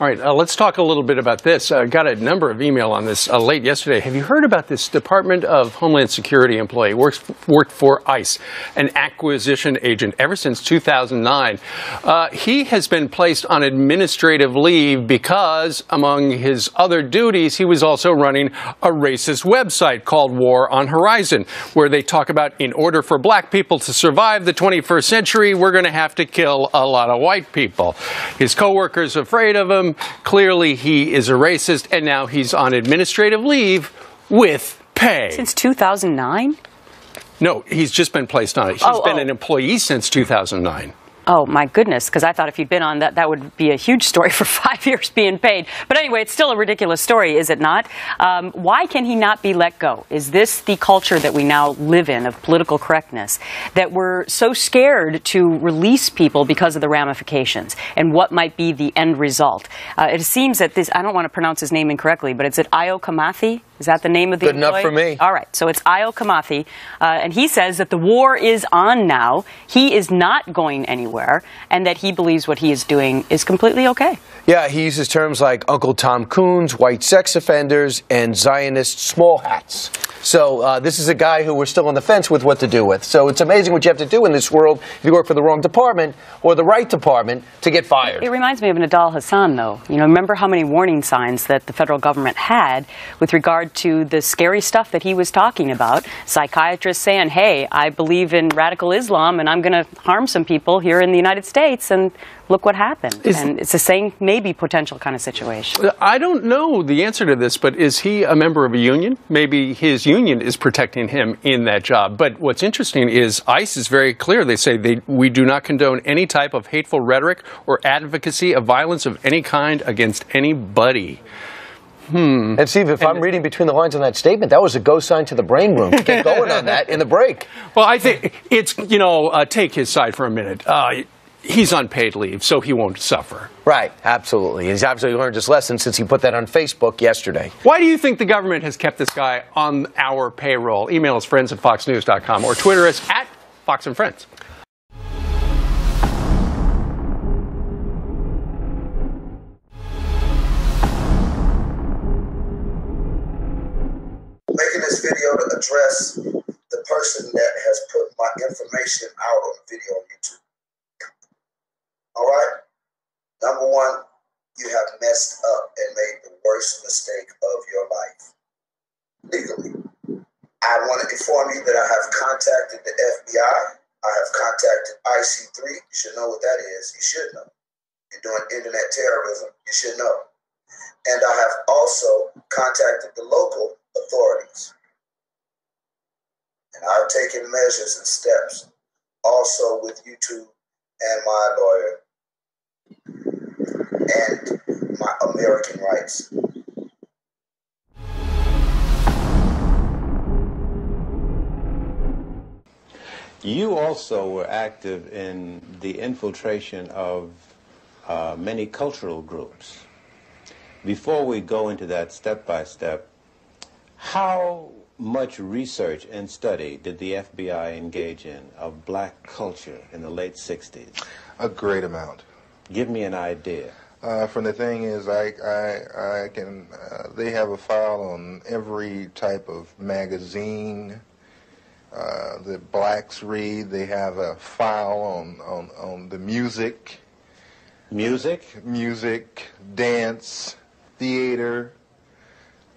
All right, let's talk a little bit about this. Got a number of email on this late yesterday. Have you heard about this Department of Homeland Security employee? Worked for ICE, an acquisition agent ever since 2009. He has been placed on administrative leave because, among his other duties, he was also running a racist website called War on Horizon, where they talk about in order for black people to survive the 21st century, we're going to have to kill a lot of white people. His coworkers are afraid of him. Clearly, he is a racist, and now he's on administrative leave with pay. Since 2009? No, he's just been placed on it. He's been an employee since 2009. Oh, my goodness, because I thought if you'd been on that, that would be a huge story for 5 years being paid. But anyway, it's still a ridiculous story, is it not? Why can he not be let go? Is this the culture that we now live in of political correctness, that we're so scared to release people because of the ramifications and what might be the end result? It seems that this, I don't want to pronounce his name incorrectly, but it's at Io Kamathi. Is that the name of the employee? Good enough for me. All right, so it's Io Kamathi, and he says that the war is on now. He is not going anywhere, and that he believes what he is doing is completely okay. Yeah, he uses terms like Uncle Tom Coons, white sex offenders, and Zionist small hats. So this is a guy who we're still on the fence with what to do with. So it's amazing what you have to do in this world if you work for the wrong department or the right department to get fired. It reminds me of Nadal Hassan, though. You know, remember how many warning signs that the federal government had with regard to the scary stuff that he was talking about? Psychiatrists saying, hey, I believe in radical Islam and I'm going to harm some people here in the United States, and look what happened. And it's the same, maybe potential kind of situation. I don't know the answer to this, but is he a member of a union? Maybe his union is protecting him in that job. But what's interesting is ICE is very clear. They say we do not condone any type of hateful rhetoric or advocacy of violence of any kind against anybody. And Steve, if I'm reading between the lines on that statement, that was a go sign to the brain room to get going on that in the break. Well, I think it's, you know, take his side for a minute. He's on paid leave, so he won't suffer. Right, absolutely. He's absolutely learned his lesson since he put that on Facebook yesterday. Why do you think the government has kept this guy on our payroll? Email us friends@foxnews.com or Twitter us @FoxandFriends. Making this video to address the person that has put my information out on the video on YouTube. All right? Number one, you have messed up and made the worst mistake of your life. Legally. I want to inform you that I have contacted the FBI. I have contacted IC3. You should know what that is. You should know. You're doing internet terrorism. You should know. And I have also contacted the local authorities. And I've taken measures and steps also with YouTube and my lawyer and my American rights. You also were active in the infiltration of many cultural groups. Before we go into that step by step, how much research and study did the FBI engage in of black culture in the late 60s? A great amount. Give me an idea. From the thing is, I can. They have a file on every type of magazine that blacks read. They have a file on the music. Music, dance, theater,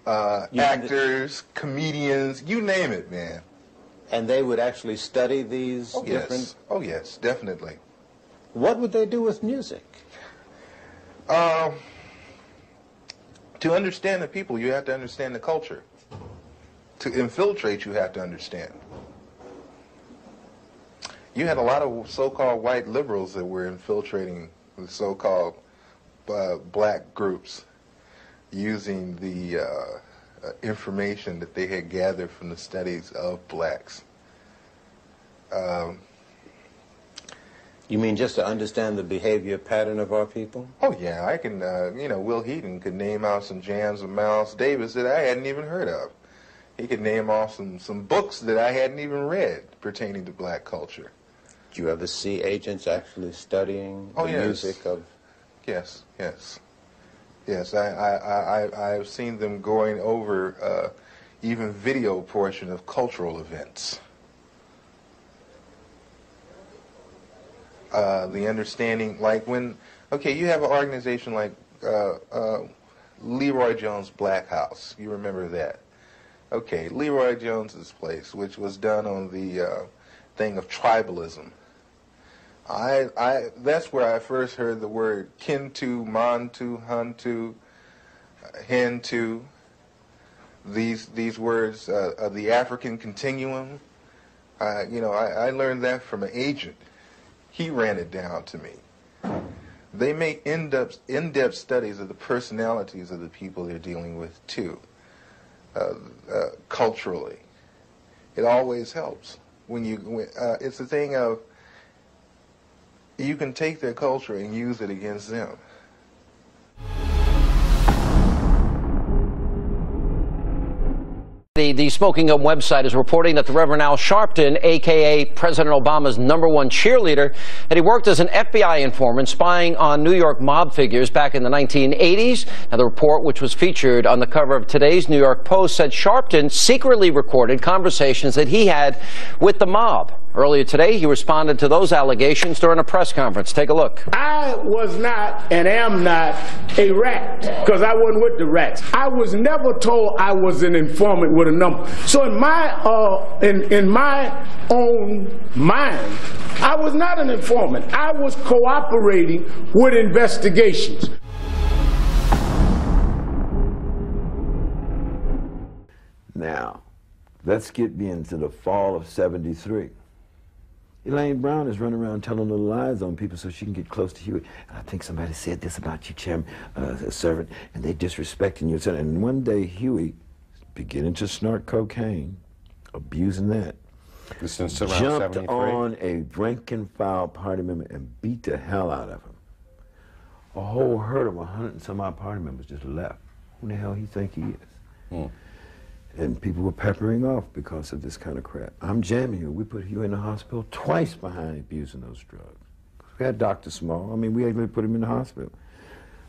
actors, comedians, you name it, man. And they would actually study these different... Yes. Oh, yes, definitely. What would they do with music? To understand the people, you have to understand the culture. To infiltrate, you have to understand. You had a lot of so-called white liberals that were infiltrating the so-called black groups, using the information that they had gathered from the studies of blacks. You mean just to understand the behavior pattern of our people? Oh, yeah. I can, you know, Will Heaton could name out some jams of Miles Davis that I hadn't even heard of. He could name off some books that I hadn't even read pertaining to black culture. Did you ever see agents actually studying the music of... Yes, yes. Yes, I've seen them going over even video portion of cultural events. The understanding, like when, okay, you have an organization like Leroy Jones' Black House. You remember that? Okay, Leroy Jones's place, which was done on the thing of tribalism. That's where I first heard the word Kintu, Mantu, Huntu, Hentu. These words of the African continuum. I learned that from an agent. He ran it down to me. They make in-depth studies of the personalities of the people they're dealing with too, culturally. It always helps it's the thing of you can take their culture and use it against them. The Smoking Gun website is reporting that the Reverend Al Sharpton, a.k.a. President Obama's #1 cheerleader, that he worked as an FBI informant spying on New York mob figures back in the 1980s. Now, the report, which was featured on the cover of today's New York Post, said Sharpton secretly recorded conversations that he had with the mob. Earlier today, he responded to those allegations during a press conference. Take a look. I was not and am not a rat, because I wasn't with the rats. I was never told I was an informant with a number. So in my own mind, I was not an informant. I was cooperating with investigations. Now, let's get into the fall of '73. Elaine Brown is running around telling little lies on people so she can get close to Huey. I think somebody said this about you, Chairman, servant, and they disrespecting you. And one day, Huey, beginning to snort cocaine, abusing that, Since around jumped 73? on a rank-and file party member and beat the hell out of him. A whole herd of 100 and some odd party members just left. Who the hell he think he is? And people were peppering off because of this kind of crap. I'm jamming you. We put you in the hospital twice behind abusing those drugs. We had Dr. Small. I mean, we actually put him in the hospital.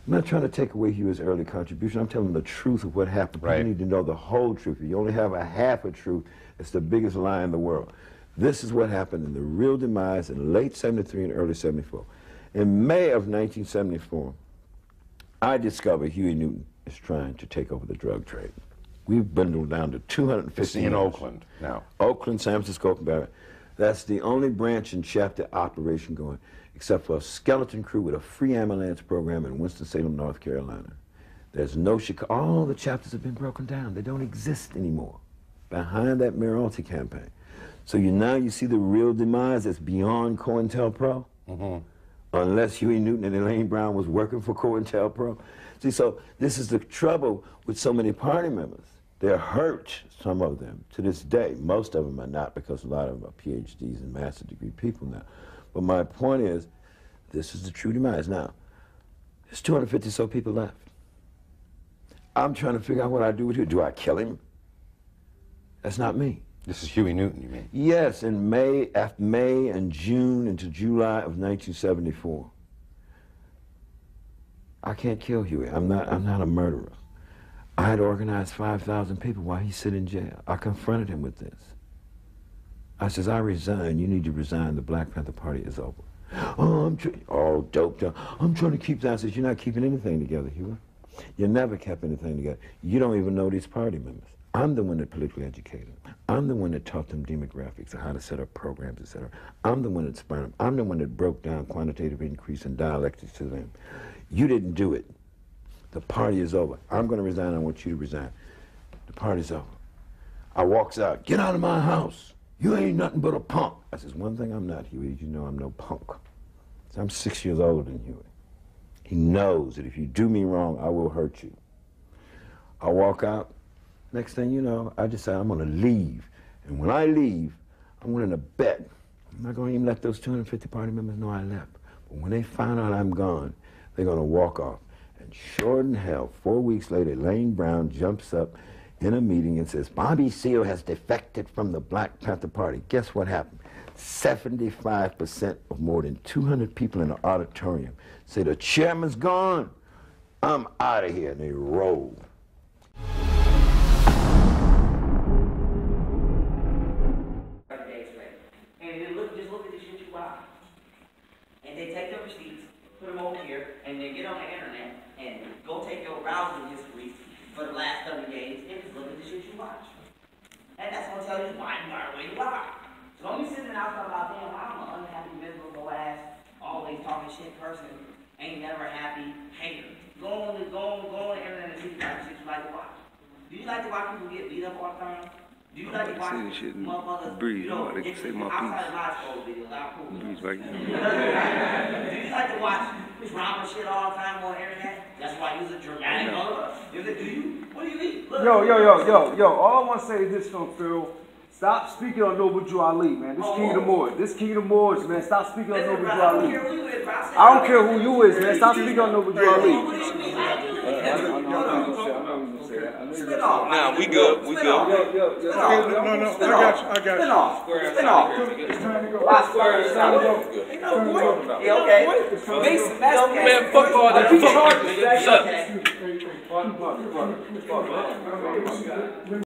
I'm not trying to take away Huey's early contribution. I'm telling the truth of what happened. People need to know the whole truth. If you only have a half a truth, it's the biggest lie in the world. This is what happened in the real demise in late '73 and early '74. In May of 1974, I discovered Huey Newton is trying to take over the drug trade. We've bundled down to 250. It's in Oakland now. Oakland, San Francisco, Oakland, Barry. That's the only branch and chapter operation going, except for a skeleton crew with a free ambulance program in Winston-Salem, North Carolina. There's no Chicago. All the chapters have been broken down. They don't exist anymore behind that Mayoralty campaign. So now you see the real demise that's beyond COINTELPRO. Unless Huey Newton and Elaine Brown was working for COINTELPRO. See, so this is the trouble with so many party members. They're hurt, some of them, to this day. Most of them are not, because a lot of them are PhDs and master's degree people now. But my point is, this is the true demise. Now, there's 250 so people left. I'm trying to figure out what I do with you. Do I kill him? That's not me. This is Huey Newton, you mean? Yes, in May and June into July of 1974. I can't kill Huey. I'm not a murderer. I had organized 5,000 people while he's sitting in jail. I confronted him with this. I says, I resign. You need to resign. The Black Panther Party is over. Oh, all doped up. I'm trying to keep that. I says, you're not keeping anything together, Huey. You never kept anything together. You don't even know these party members. I'm the one that politically educated them. I'm the one that taught them demographics and how to set up programs, etc. I'm the one that spurred them. I'm the one that broke down quantitative increase and dialectics to them. You didn't do it. The party is over. I'm going to resign. I want you to resign. The party's over. I walks out. Get out of my house. You ain't nothing but a punk. I says, one thing I'm not, Huey. You know I'm no punk. So I'm 6 years older than Huey. He knows that if you do me wrong, I will hurt you. I walk out. Next thing you know, I decide I'm going to leave. And when I leave, I'm willing to bet. I'm not going to even let those 250 party members know I left. But when they find out I'm gone, they're going to walk off. And sure in hell, 4 weeks later, Elaine Brown jumps up in a meeting and says, Bobby Seale has defected from the Black Panther Party. Guess what happened? 75% of more than 200 people in the auditorium say the chairman's gone. I'm out of here. And they rolled. And then just look at the shit you buy. And they take the receipts, put them over here, and then get on the internet and go take your browsing history for the last 30 days and just look at the shit you watch. And that's gonna tell you why you are the way you are. So don't be sitting out talking about, damn, I'm an unhappy, miserable ass, always talking shit person, ain't never happy, hater. Go on the internet and see the type of shit you like to watch. Do you like to watch people get beat up all the time? Do you like to watch motherfuckers, Breeze, nobody can say my outside of my school videos, I'm cool. Breeze right here. Do you like to watch drama shit all the time on the internet? That's why you're a dramatic motherfucker. Do you? What do you mean? Look. Yo, all I want to say is this from Phil. Stop speaking on Noble Drew Ali, man. This King of the Moors. This King of the Moors, man. Stop speaking on Noble Drew Ali. I don't care who you is, man. Stop speaking on Noble Drew Ali. Nah, we good. We good. No, I got you. Spin off. It's time to go. Yeah, okay. Mason, that's Man, fuck all that. Keep talking. okay.